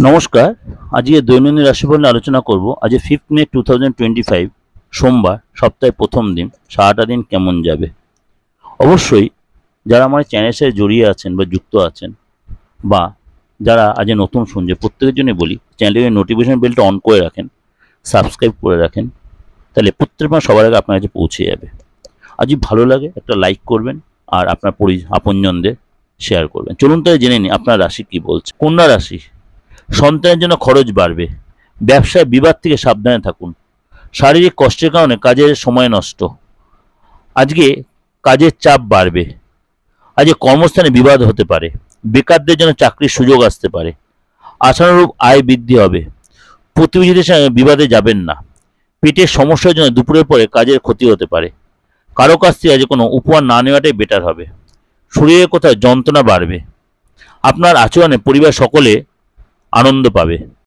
নমস্কার। আজকে দৈনন্দিন রাশিফল নিয়ে আলোচনা করব। আজ 5 মে 2025 সোমবার, সপ্তাহের প্রথম দিন। সারাটা দিন কেমন যাবে? অবশ্যই যারা আমার চ্যানেলের সাথে জড়িয়ে আছেন বা যুক্ত আছেন, বা যারা আজ নতুন শুনছে, প্রত্যেকের জন্য বলি চ্যানেলের নোটিফিকেশন বেলটা অন করে রাখেন, সাবস্ক্রাইব করে রাখেন, তাহলে প্রত্যেকবার সবার আগে আপনার কাছে পৌঁছে যাবে। আজ ভালো লাগে একটা লাইক করবেন আর আপনার আপনজনদের শেয়ার করবেন। চলুন তাই জেনে নিই আপনার রাশি কি বলছে। কন্যা রাশি, সন্তানের জন্য খরচ বাড়বে। ব্যবসায় বিবাদ থেকে সাবধানে থাকুন। শারীরিক কষ্টের কারণে কাজের সময় নষ্ট। আজকে কাজের চাপ বাড়বে। আজকে কর্মস্থানে বিবাদ হতে পারে। বেকারদের জন্য চাকরির সুযোগ আসতে পারে। আশানুরূপ আয় বৃদ্ধি হবে। প্রতিবেশীদের সঙ্গে বিবাদে যাবেন না। পেটের সমস্যার জন্য দুপুরের পরে কাজের ক্ষতি হতে পারে। কারো কাছ থেকে আজ কোনো উপহার না নেওয়াটাই বেটার হবে। শরীরের কোথাও যন্ত্রণা বাড়বে। আপনার আচরণে পরিবার সকলে আনন্দ পাবে।